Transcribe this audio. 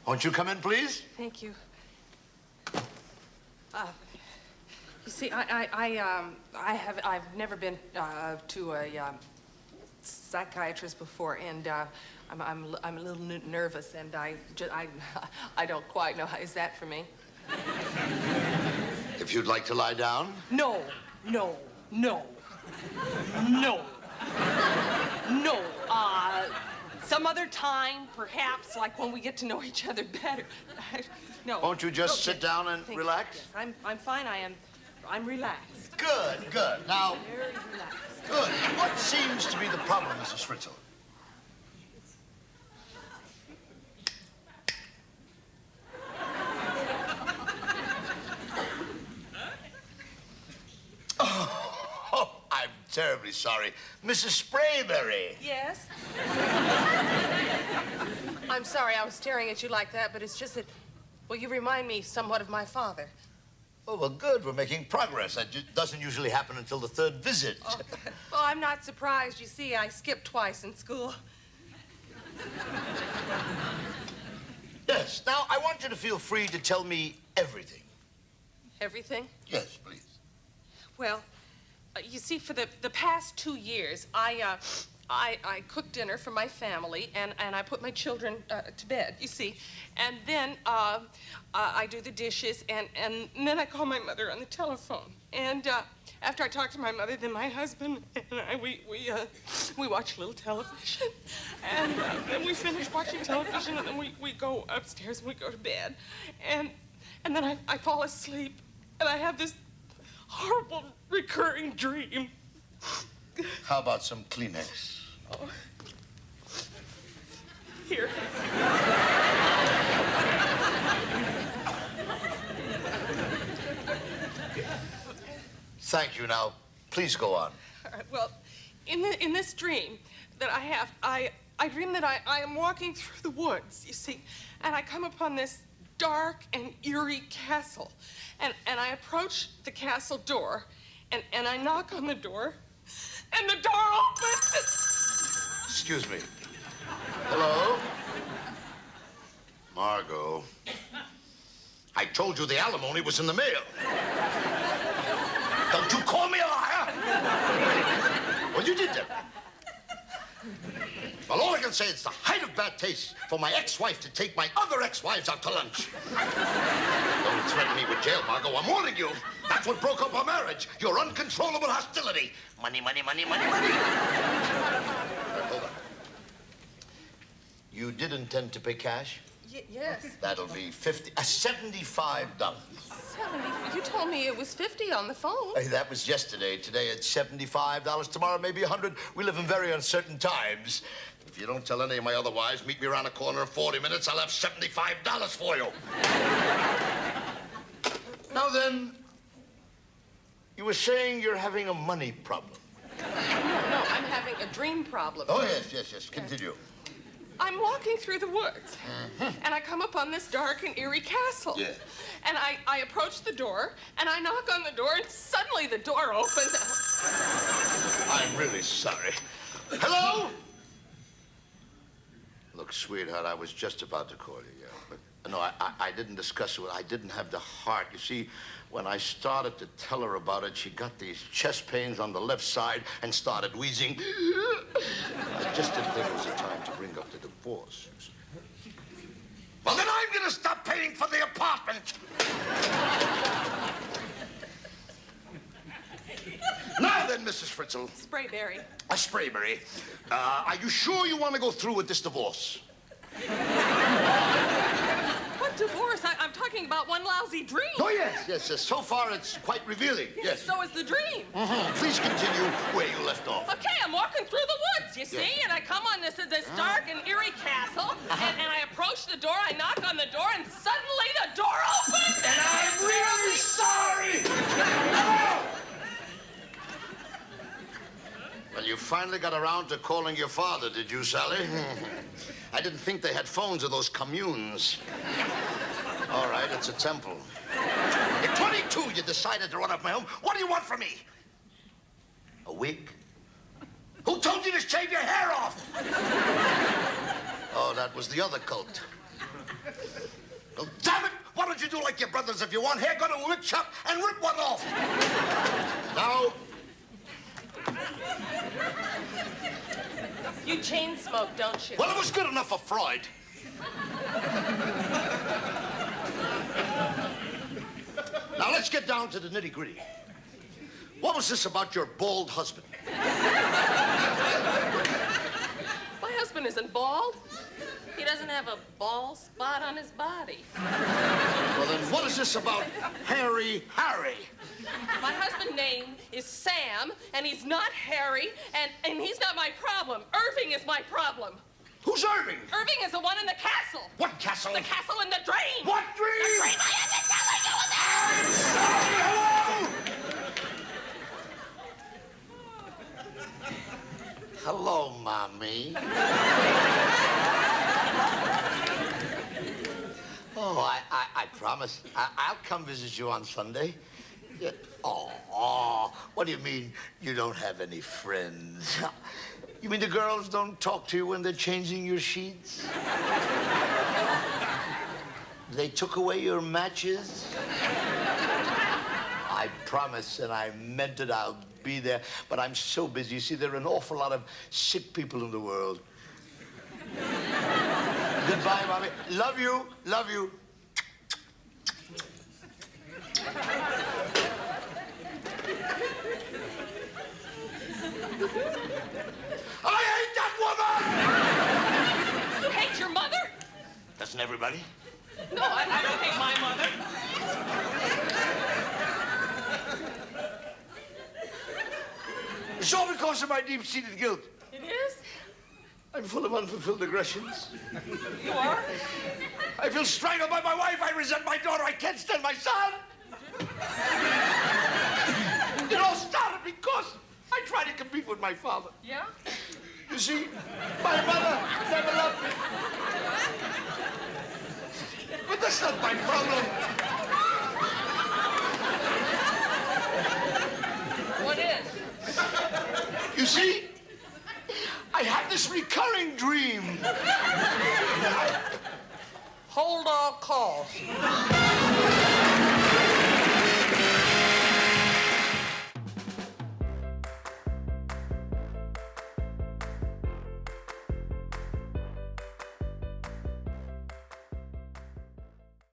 Won't you come in, please? Thank you. You see, I've never been to a psychiatrist before, and I'm a little nervous, and I don't quite know. Is that for me? If you'd like to lie down. No. Some other time, perhaps, like when we get to know each other better. No. Won't you just sit down and relax? Yes, I'm fine. I'm relaxed. Good. Now, Very relaxed. good. What seems to be the problem, Mrs. Fritzl? Oh, I'm terribly sorry. Mrs. Sprayberry. Yes? I'm sorry I was staring at you like that, but it's just that, well, you remind me somewhat of my father. Oh, well, good. We're making progress. That doesn't usually happen until the third visit. Oh, well, I'm not surprised. You see, I skipped twice in school. Yes. Now, I want you to feel free to tell me everything. Everything? Yes, please. Well, you see, for the past 2 years, I cook dinner for my family, and I put my children to bed, you see. And then I do the dishes, and then I call my mother on the telephone. And after I talk to my mother, then my husband and I, we watch a little television. And then we finish watching television, and then we go upstairs and we go to bed. And then I fall asleep, and I have this horrible recurring dream. How about some Kleenex? Oh. Here. Thank you. Now, please go on. All right, well, in this dream that I have, I dream that I am walking through the woods, you see, and I come upon this dark and eerie castle. And I approach the castle door, and I knock on the door, and the door opens. Excuse me. Hello? Margot. I told you the alimony was in the mail. Don't you call me a liar? Well, you did that. Well, all I can say is the height of bad taste for my ex-wife to take my other ex-wives out to lunch. Don't threaten me with jail, Margot. I'm warning you. That's what broke up our marriage. Your uncontrollable hostility. Money. Hold on. You did intend to pay cash? Yes. That'll be $75. 70. You told me it was 50 on the phone. Hey, that was yesterday. Today it's $75. Tomorrow maybe 100. We live in very uncertain times. If you don't tell any of my other wives, meet me around the corner in 40 minutes. I'll have $75 for you. Now then, you were saying you're having a money problem. No, I'm having a dream problem. Oh, yes. Continue. I'm walking through the woods, and I come upon this dark and eerie castle. Yeah. And I approach the door, and I knock on the door, and suddenly the door opens. I'm really sorry. Hello? Look, sweetheart, I was just about to call you, yeah. But, no, I didn't discuss it. I didn't have the heart. You see, when I started to tell her about it, she got these chest pains on the left side and started wheezing. I just didn't think it was the time to bring up the divorce. Well, then I'm going to stop paying for the apartment. Now then, Mrs. Fritzl. Sprayberry. Sprayberry. Are you sure you want to go through with this divorce? What divorce? I'm talking about one lousy dream. Oh, yes. So far, it's quite revealing. Yes. So is the dream. Please continue where you left off. Okay, I'm walking through the woods, you see, and I come on this dark and eerie castle, and I approach the door, I knock on the door, and suddenly the door opens. And I'm really sorry. Well, you finally got around to calling your father, did you, Sally? I didn't think they had phones in those communes. All right, it's a temple. At 22, you decided to run off my home. What do you want from me? A wig? Who told you to shave your hair off? Oh, that was the other cult. Well, damn it! Why don't you do like your brothers? If you want hair, go to a wig shop and rip one off. Now. You chain smoke, don't you? Well, it was good enough for Freud. Now, let's get down to the nitty-gritty. What was this about your bald husband? My husband isn't bald. He doesn't have a bald spot on his body. Well, then what is this about Harry? My husband's name is Sam, and he's not Harry, and he's not my problem. Irving is my problem. Who's Irving? Irving is the one in the castle. What castle? The castle in the drain. What dream? The dream I have been telling you about. I'm sorry, hello? Hello, Mommy. Oh, I promise. I'll come visit you on Sunday. Yeah. Oh, what do you mean you don't have any friends? You mean the girls don't talk to you when they're changing your sheets? They took away your matches? I promise, and I meant it, I'll be there. But I'm so busy. You see, there are an awful lot of sick people in the world. Goodbye, Mommy. Love you. Love you. I hate that woman! You hate your mother? Doesn't everybody? No, I don't hate my mother. It's all because of my deep-seated guilt. It is? I'm full of unfulfilled aggressions. You are? I feel strangled by my wife. I resent my daughter. I can't stand my son. It all started because I tried to compete with my father. Yeah? You see, my mother never loved me. But that's not my problem. What is? You see, I had this recurring dream. Hold all calls.